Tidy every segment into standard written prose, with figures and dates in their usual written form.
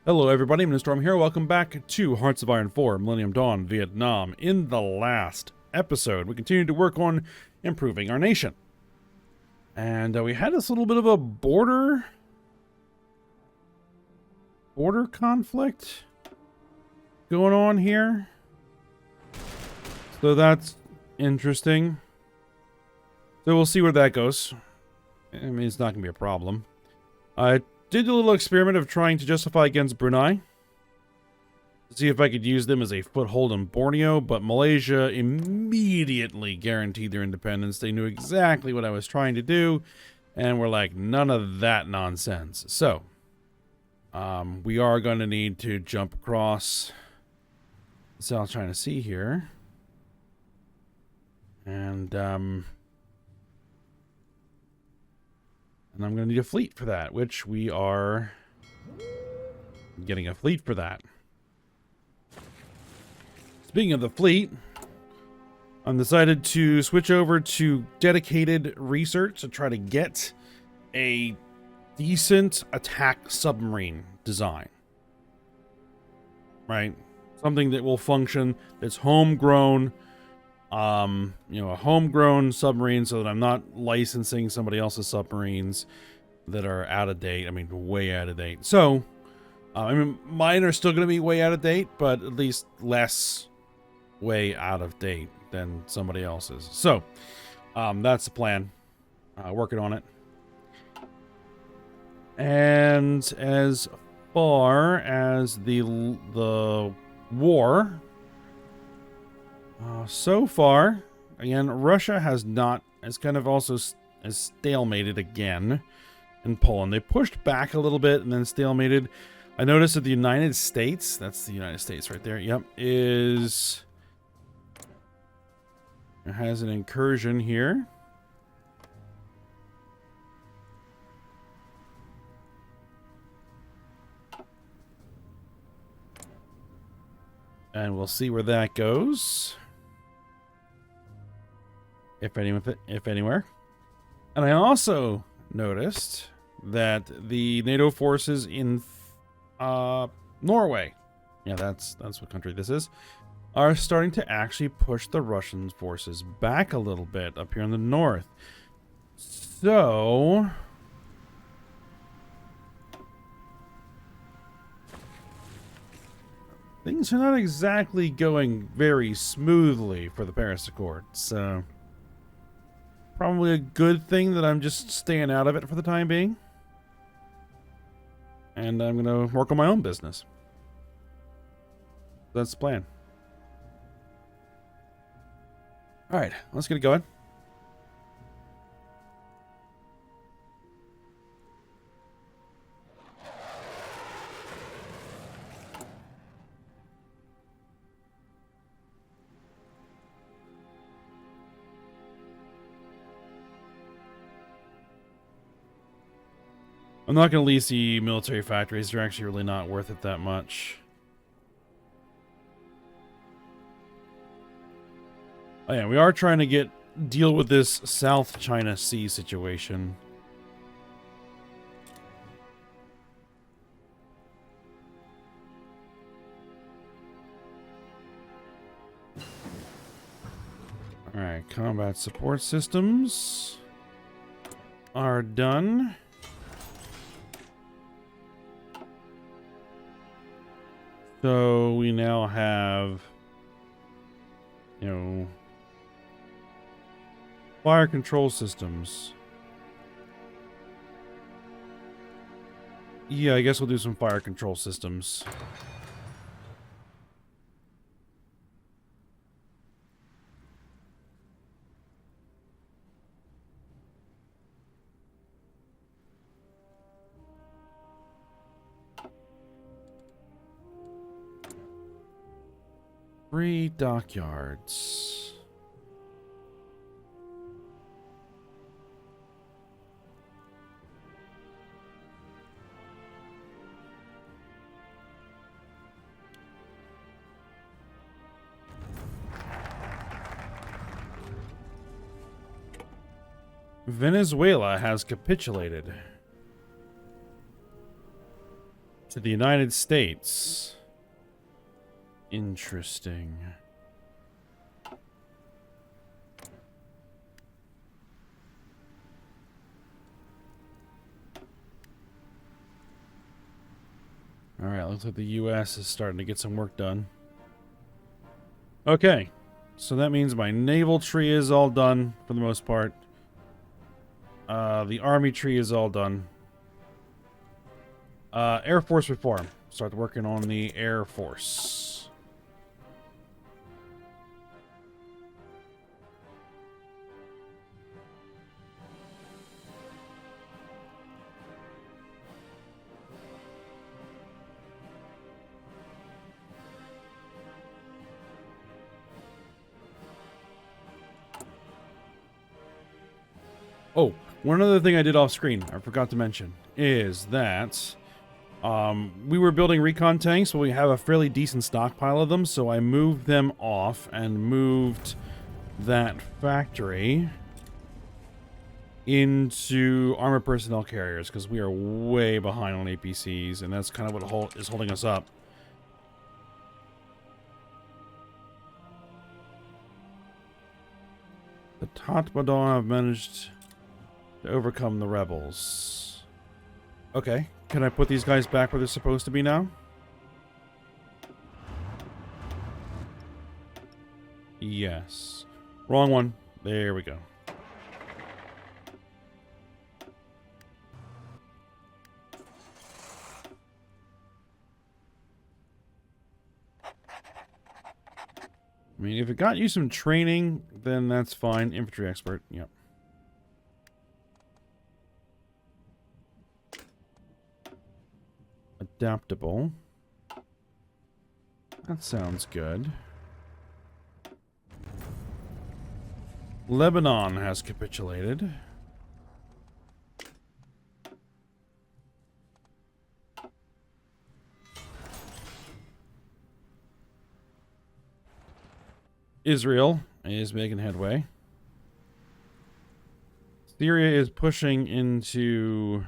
Hello everybody, I'm Storm here. Welcome back to Hearts of Iron 4, Millennium Dawn, Vietnam. In the last episode, we continued to work on improving our nation. And we had this little bit of a border conflict going on here. So that's interesting. So we'll see where that goes. I mean, it's not going to be a problem. I did a little experiment of trying to justify against Brunei to see if I could use them as a foothold in Borneo, but Malaysia immediately guaranteed their independence. They knew exactly what I was trying to do, and we're like, none of that nonsense. So, we are going to need to jump across the South China Sea here. And I'm going to need a fleet for that, which we are getting a fleet for that. Speaking of the fleet, I'm decided to switch over to dedicated research to try to get a decent attack submarine design. Right? Something that will function, that's homegrown, a homegrown submarine, so that I'm not licensing somebody else's submarines that are out of date. I mean, way out of date. So, mine are still going to be way out of date, but at least less way out of date than somebody else's. So, that's the plan. Working on it. And as far as the war, so far, again, Russia has kind of also has stalemated again in Poland. They pushed back a little bit and then stalemated. I noticed that the United States, that's the United States right there, yep, has an incursion here. And we'll see where that goes. If anywhere. And I also noticed that the NATO forces in Norway, yeah, that's what country this is, are starting to actually push the Russian forces back a little bit up here in the north. So things are not exactly going very smoothly for the Paris Accord. So probably a good thing that I'm just staying out of it for the time being. And I'm going to work on my own business. That's the plan. Alright, let's get it going. I'm not going to lease the military factories. They're actually really not worth it that much. Oh yeah, we are trying to deal with this South China Sea situation. Alright, combat support systems are done. So we now have, fire control systems. Yeah, I guess we'll do some fire control systems. Three dockyards. Venezuela has capitulated. To the United States. Interesting. Alright, looks like the US is starting to get some work done. Okay. So that means my naval tree is all done for the most part. The army tree is all done. Air Force reform. Start working on the Air Force. Oh, one other thing I did off screen, I forgot to mention, is that we were building recon tanks, but we have a fairly decent stockpile of them, so I moved them off and moved that factory into armored personnel carriers, because we are way behind on APCs, and that's kind of what is holding us up. The Tatmadaw have managed to overcome the rebels. Okay, can I put these guys back where they're supposed to be now? Yes. Wrong one. There we go. I mean, if it got you some training, then that's fine. Infantry expert, yep. Adaptable. That sounds good. Lebanon has capitulated. Israel is making headway. Syria is pushing into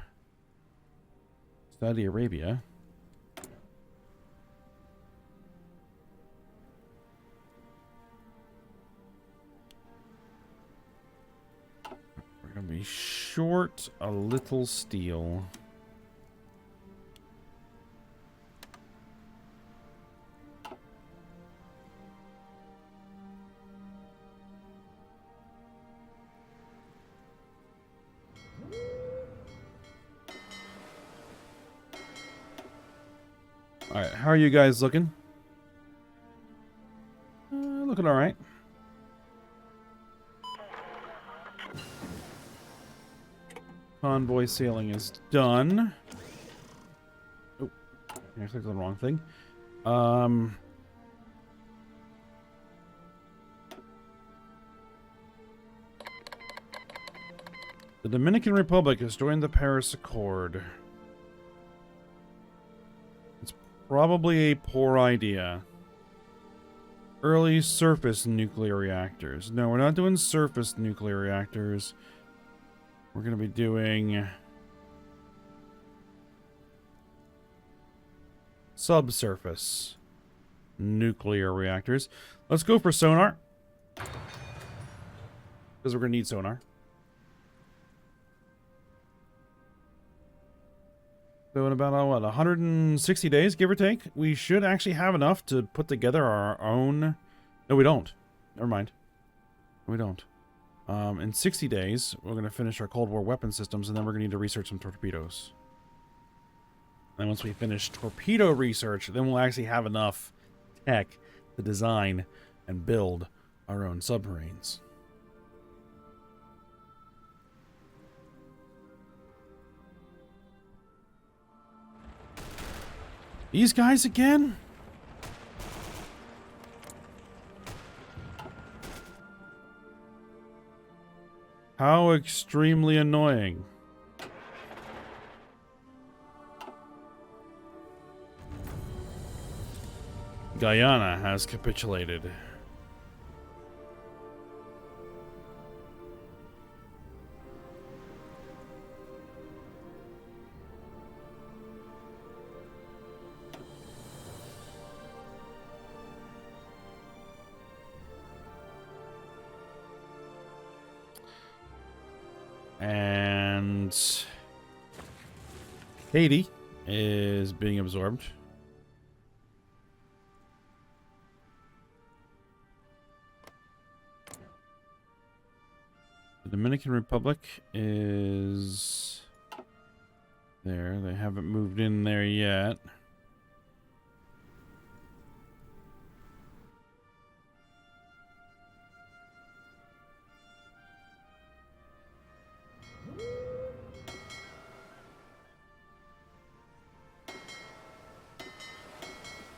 Saudi Arabia. We're going to be short a little steel. Alright, how are you guys looking? Looking alright. Convoy sailing is done. Oh, I clicked on the wrong thing. The Dominican Republic has joined the Paris Accord. Probably a poor idea. Early surface nuclear reactors. No, we're not doing surface nuclear reactors. We're going to be doing subsurface nuclear reactors. Let's go for sonar. Because we're going to need sonar. So in about, what, 160 days, give or take, we should actually have enough to put together our own... No, we don't. Never mind. We don't. In 60 days, we're going to finish our Cold War weapon systems, and then we're going to need to research some torpedoes. And once we finish torpedo research, then we'll actually have enough tech to design and build our own submarines. These guys again? How extremely annoying. Guyana has capitulated. And Haiti is being absorbed. The Dominican Republic is there. They haven't moved in there yet.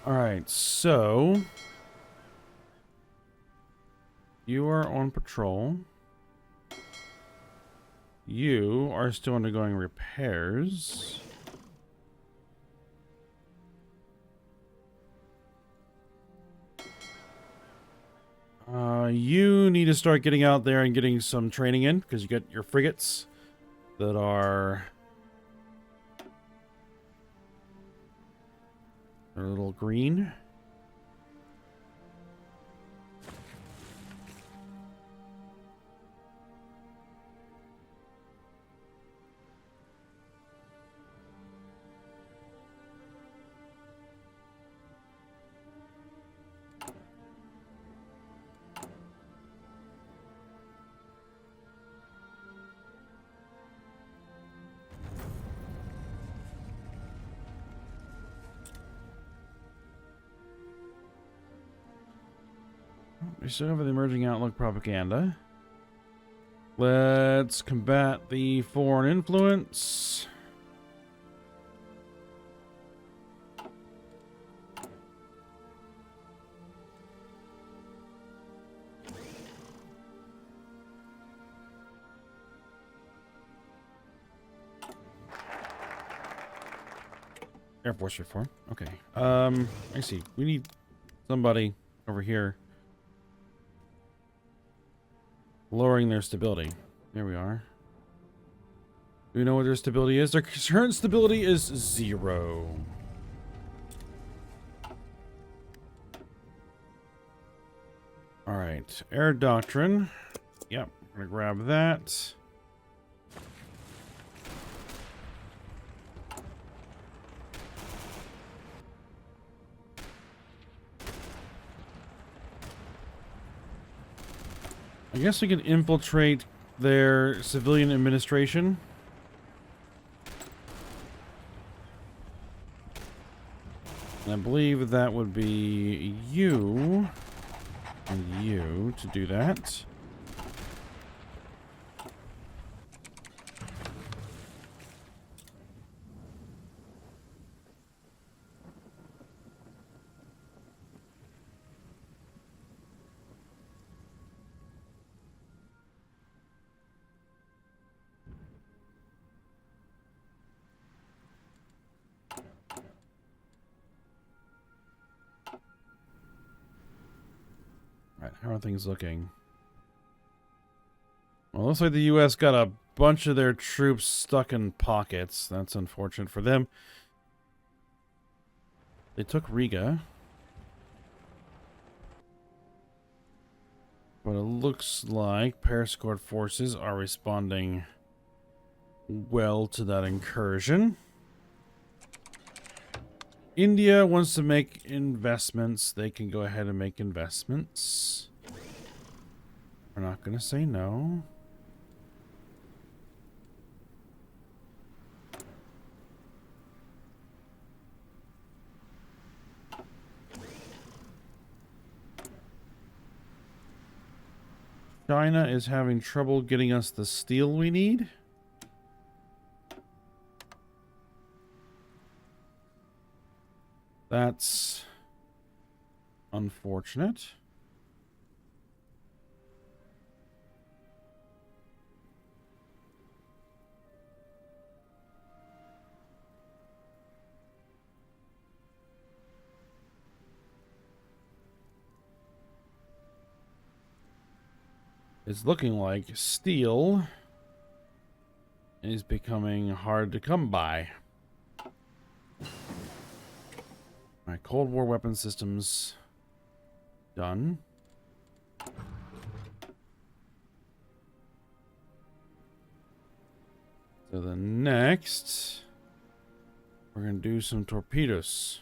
All right, so you are on patrol. You are still undergoing repairs. You need to start getting out there and getting some training in, because you got your frigates that are a little green. We still have the emerging outlook propaganda. Let's combat the foreign influence. Air Force reform. Okay. I see. We need somebody over here lowering their stability. There we are. Do we know what their stability is? Their current stability is 0. Alright. Air Doctrine. Yep. I'm gonna grab that. I guess we can infiltrate their civilian administration. And I believe that would be you and you to do that. How are things looking? Well, looks like the U.S. got a bunch of their troops stuck in pockets. That's unfortunate for them. They took Riga. But it looks like Periscope forces are responding well to that incursion. India wants to make investments. They can go ahead and make investments. We're not going to say no. China is having trouble getting us the steel we need. That's unfortunate. It's looking like steel is becoming hard to come by. Alright, Cold War weapon systems done. So the next, we're going to do some torpedoes.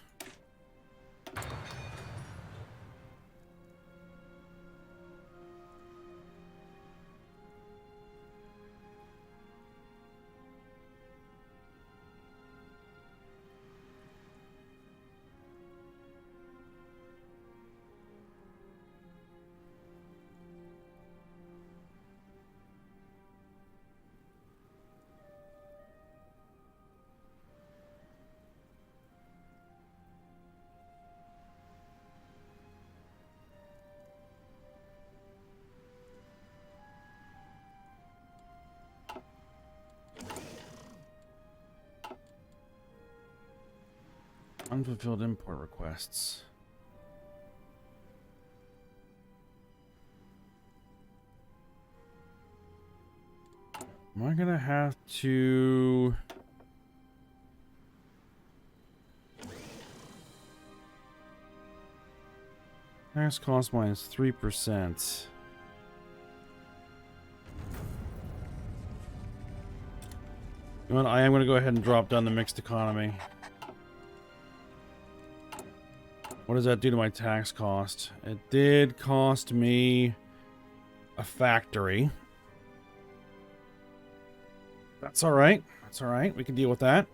Unfulfilled import requests. Am I gonna have to... Tax cost minus 3%. You know what? I am gonna go ahead and drop down the mixed economy. What does that do to my tax cost? It did cost me a factory. That's alright. That's alright. We can deal with that.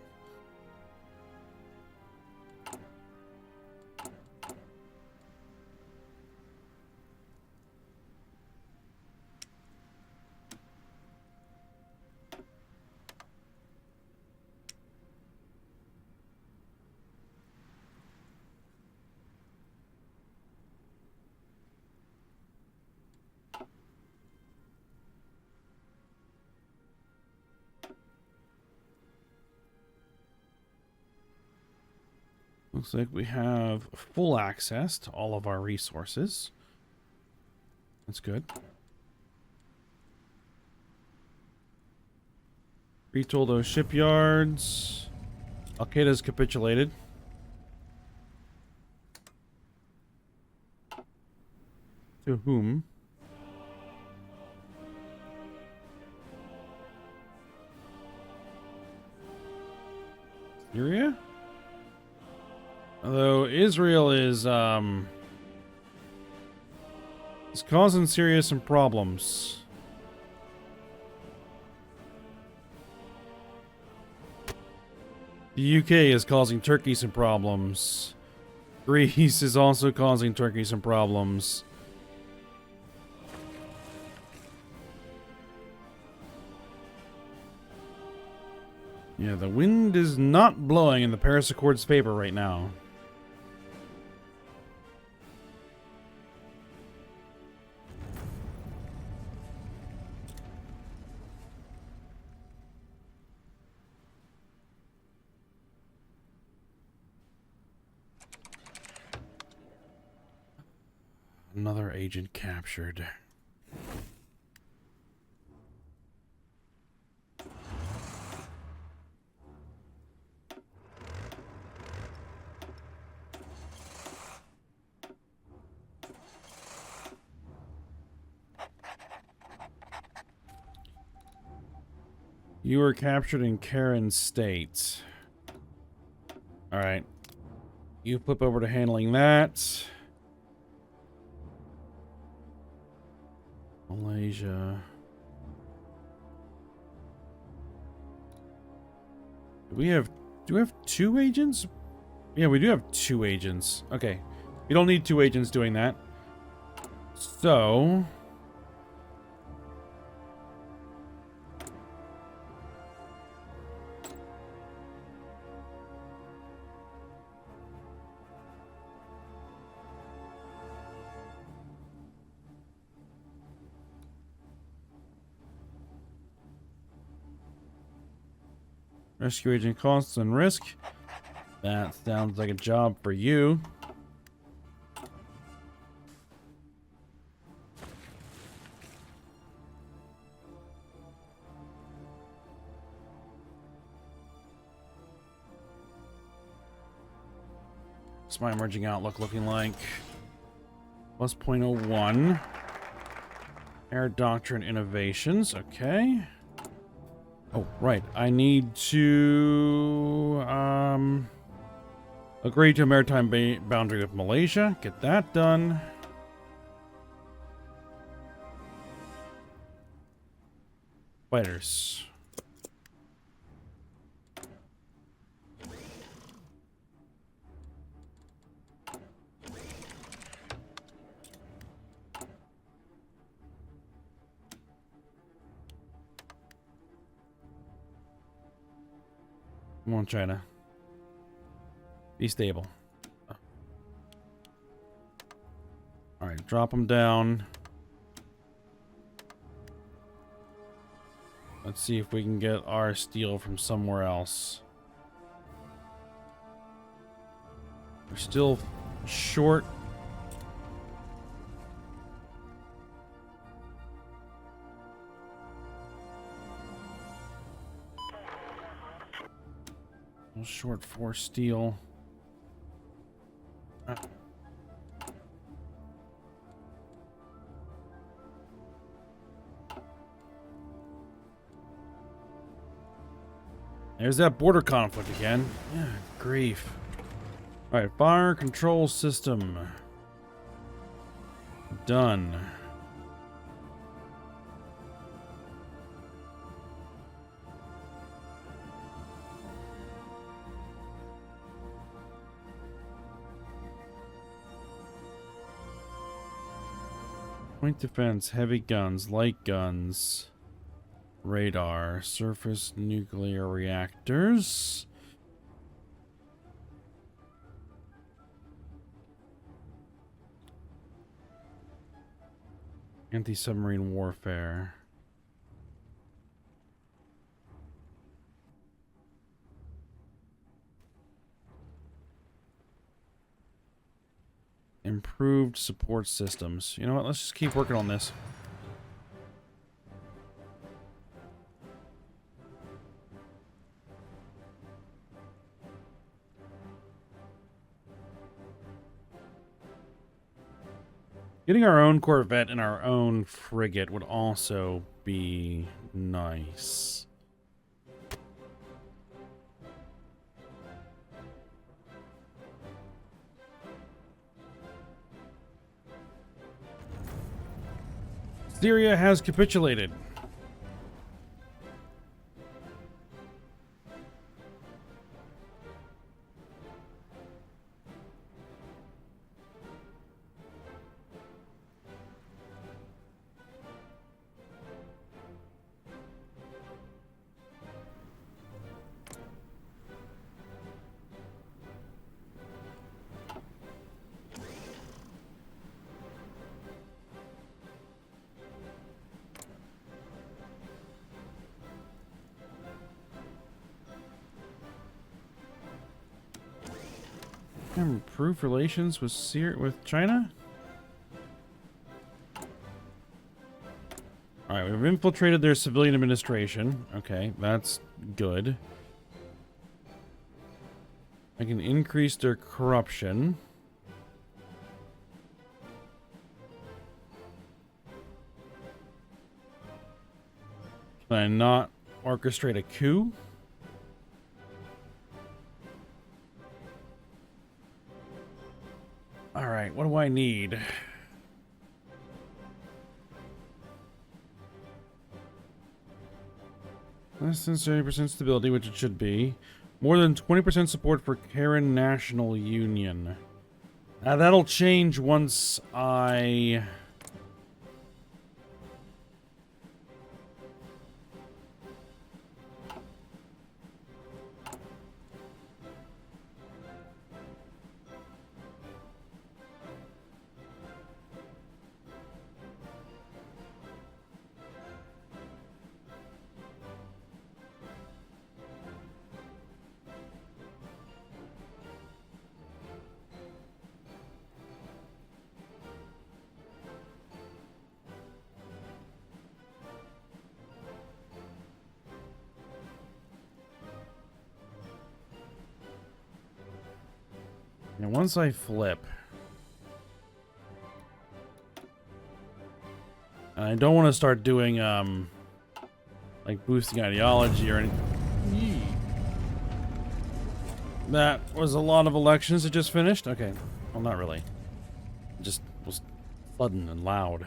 Looks like we have full access to all of our resources. That's good. Retool those shipyards. Al-Qaeda's capitulated. To whom? Syria? Although Israel is causing Syria some problems. The UK is causing Turkey some problems. Greece is also causing Turkey some problems. Yeah, the wind is not blowing in the Paris Accords' favor right now. Another agent captured. You were captured in Karen State. Alright. You flip over to handling that. Malaysia. Do we have two agents? Yeah, we do have two agents. Okay. We don't need two agents doing that. So... Rescue agent costs and risk. That sounds like a job for you. What's my emerging outlook looking like? Plus 0.01. Air Doctrine Innovations, okay. Oh, right. I need to agree to a maritime boundary with Malaysia. Get that done. Fighters. Come on, China. Be stable. Alright, drop them down. Let's see if we can get our steel from somewhere else. We're still short. Short 4 steel. There's that border conflict again. Yeah, grief. Alright, fire control system. Done. Point defense, heavy guns, light guns, radar, surface nuclear reactors. Anti-submarine warfare. Improved support systems. You know what? Let's just keep working on this. Getting our own Corvette and our own frigate would also be nice. Syria has capitulated. Improve relations with China? Alright, we've infiltrated their civilian administration. Okay, that's good. I can increase their corruption. Can I not orchestrate a coup? Alright, what do I need? Less than 30% stability, which it should be. More than 20% support for Karen National Union. That'll change once I... And once I flip... And I don't want to start doing, like like boosting ideology or anything. Yee. That was a lot of elections that just finished? Okay. Well, not really. It just was sudden and loud.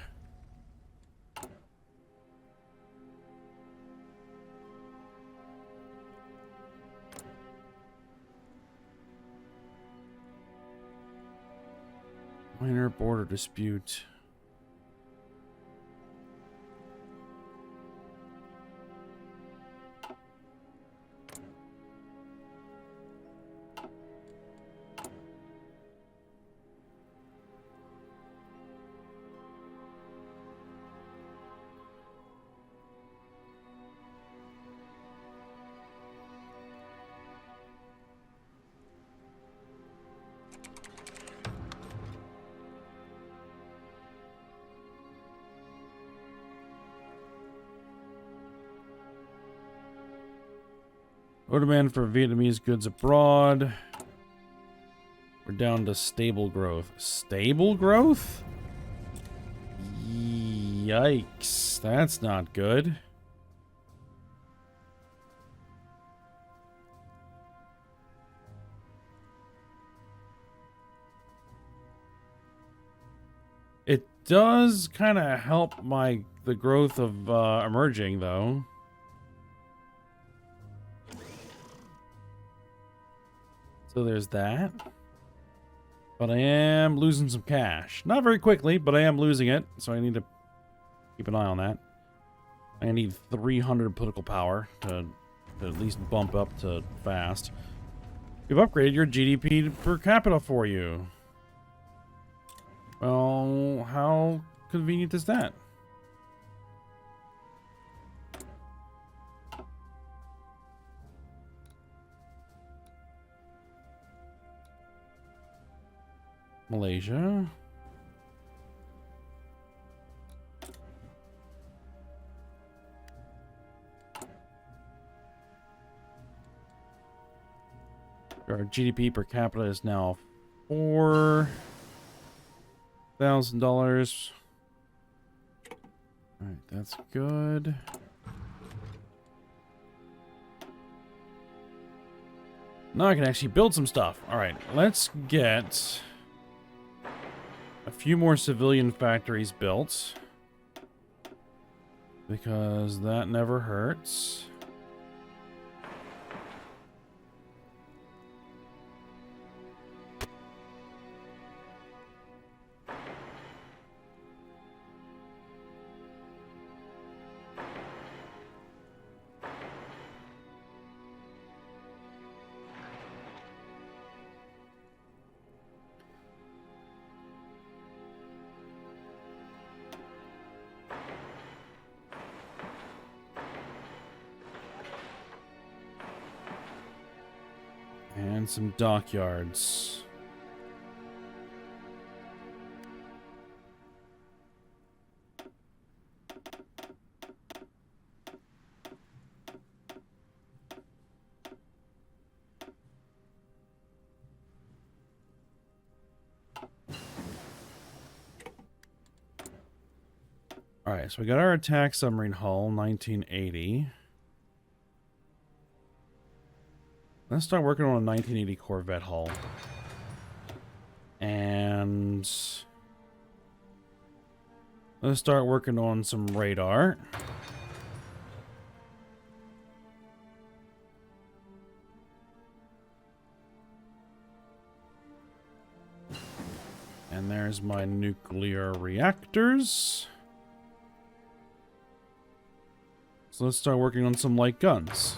Minor border dispute. Low demand for Vietnamese goods abroad. We're down to stable growth. Stable growth? Yikes. That's not good. It does kind of help the growth of emerging, though. So there's that. But I am losing some cash. Not very quickly, but I am losing it. So I need to keep an eye on that. I need 300 political power to at least bump up to fast. We've upgraded your GDP per capita for you. Well, how convenient is that? Malaysia. Our GDP per capita is now $4,000. All right, that's good. Now I can actually build some stuff. All right, let's get a few more civilian factories built, because that never hurts. And some dockyards. All right, so we got our attack submarine hull, 1980. Let's start working on a 1980 Corvette hull. And let's start working on some radar. And there's my nuclear reactors. So let's start working on some light guns.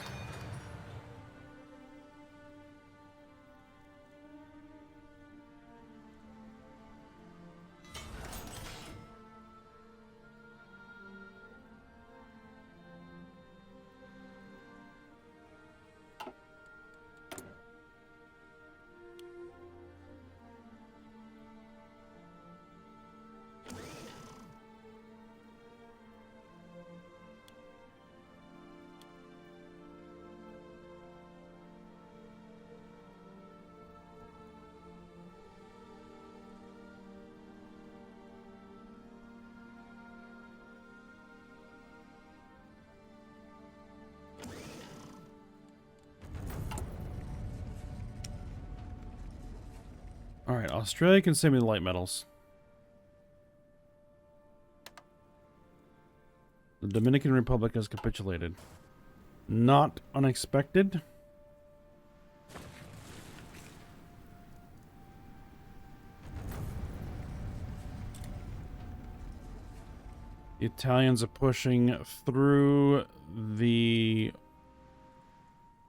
Alright, Australia can send me the light metals. The Dominican Republic has capitulated. Not unexpected. The Italians are pushing through the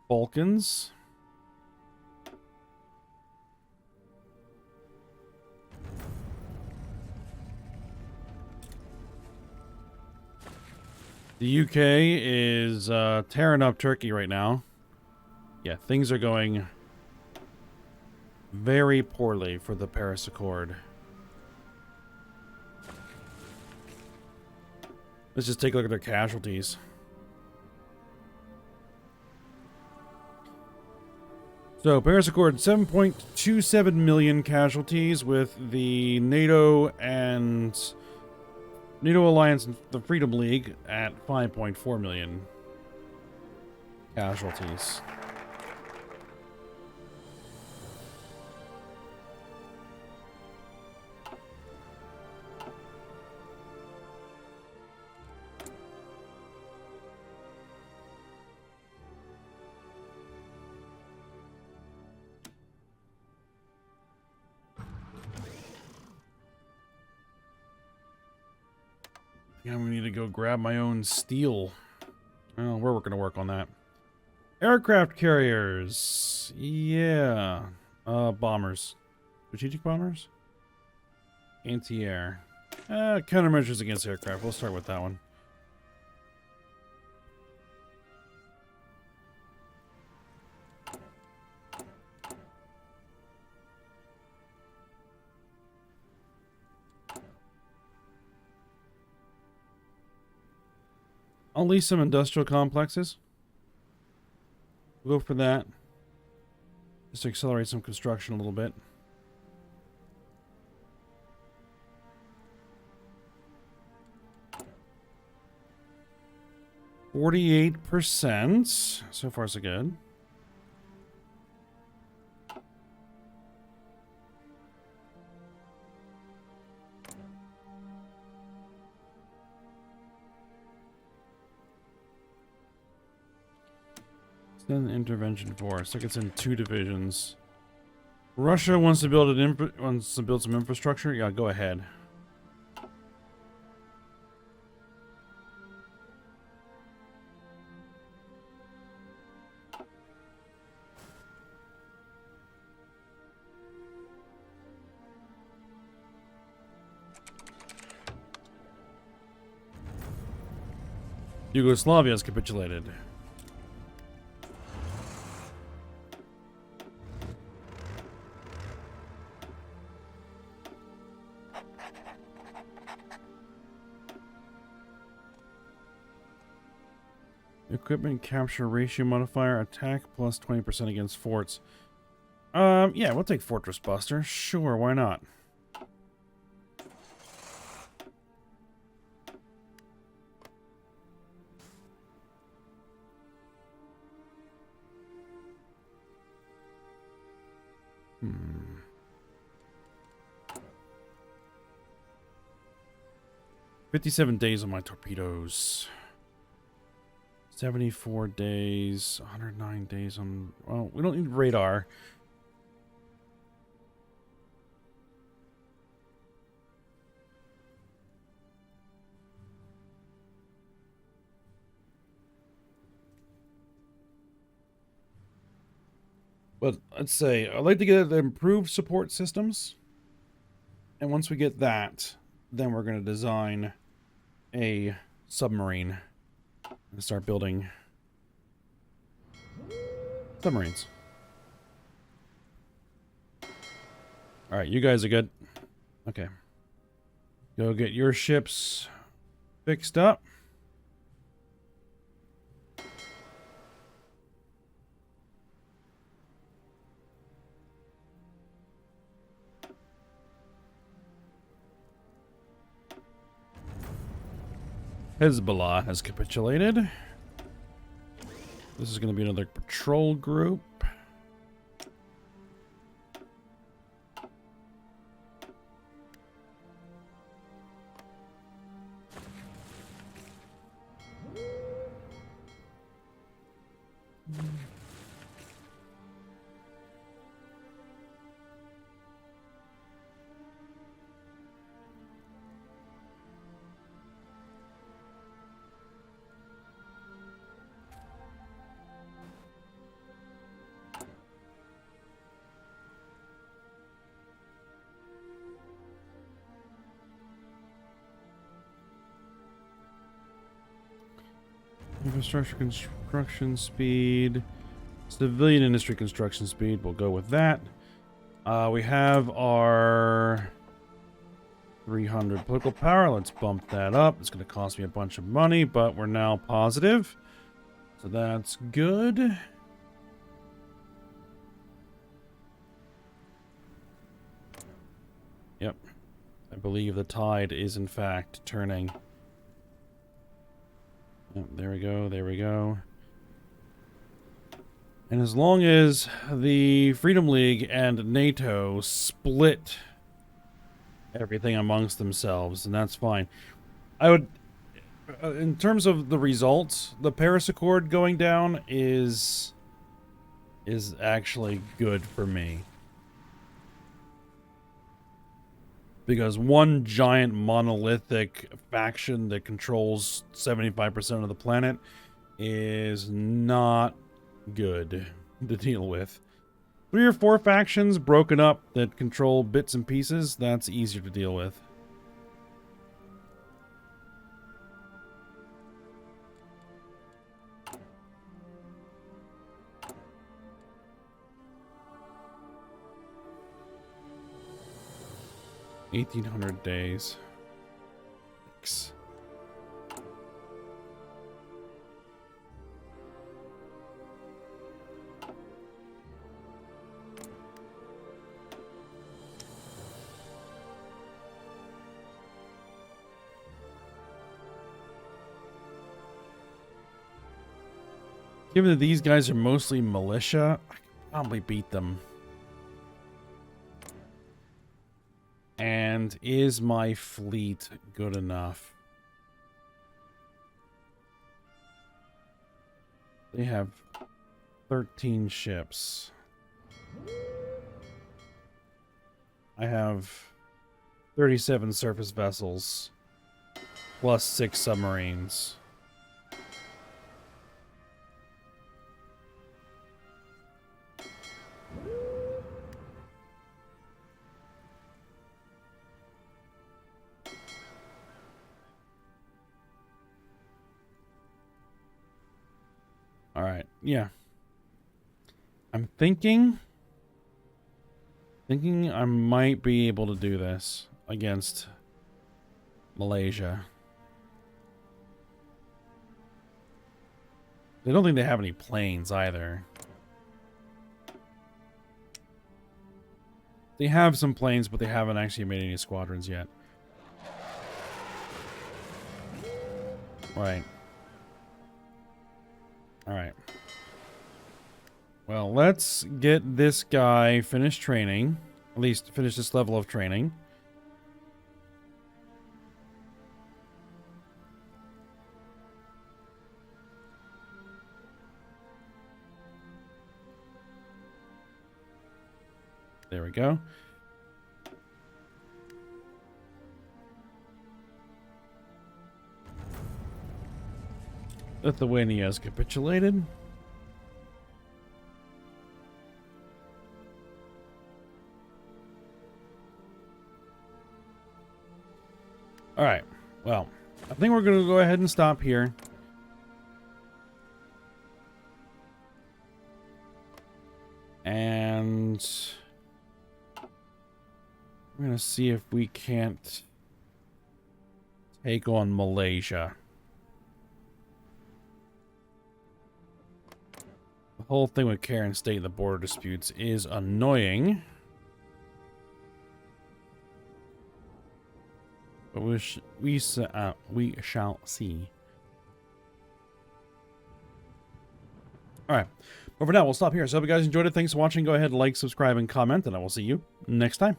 Balkans. The UK is tearing up Turkey right now. Yeah, things are going very poorly for the Paris Accord. Let's just take a look at their casualties. So, Paris Accord, 7.27 million casualties, with the NATO Alliance and the Freedom League at 5.4 million casualties. Yeah, we need to go grab my own steel. Oh, we're going to work on that. Aircraft carriers. Yeah. Bombers. Strategic bombers? Anti-air. Countermeasures against aircraft. We'll start with that one. I'll lease some industrial complexes. We'll go for that. Just to accelerate some construction a little bit. %. So far, so good. Then intervention force. I think it's in 2 divisions. Russia wants to build some infrastructure. Yeah, go ahead. Yugoslavia has capitulated. Equipment capture ratio modifier, attack plus 20% against forts. Yeah, we'll take Fortress Buster. Sure, why not? Hmm. 57 days on my torpedoes. 74 days, 109 days on... Well, we don't need radar. But let's say, I'd like to get the improved support systems. And once we get that, then we're going to design a submarine. And start building submarines. Alright, you guys are good. Okay. Go get your ships fixed up. Hezbollah has capitulated. This is going to be another patrol group. Infrastructure construction speed. Civilian industry construction speed. We'll go with that. We have our 300 political power. Let's bump that up. It's going to cost me a bunch of money, but we're now positive. So that's good. Yep. I believe the tide is in fact turning. Yep, there we go. There we go. And as long as the Freedom League and NATO split everything amongst themselves, and that's fine. I would, in terms of the results, the Paris Accord going down is actually good for me. Because one giant monolithic faction that controls 75% of the planet is not good to deal with. 3 or 4 factions broken up that control bits and pieces, that's easier to deal with. $1,800 days. Thanks. Given that these guys are mostly militia, I could probably beat them. And is my fleet good enough? They have 13 ships. I have 37 surface vessels, plus 6 submarines. Alright, yeah. I'm thinking I might be able to do this against Malaysia. I don't think they have any planes either. They have some planes, but they haven't actually made any squadrons yet. Right. Alright. Well, let's get this guy finished training. At least finish this level of training. There we go. Lithuania has capitulated. Alright, well, I think we're going to go ahead and stop here. And we're going to see if we can't take on Malaysia. The whole thing with Karen State and the border disputes is annoying. But we shall see. Alright. But for now, we'll stop here. So I hope you guys enjoyed it. Thanks for watching. Go ahead, like, subscribe, and comment, and I will see you next time.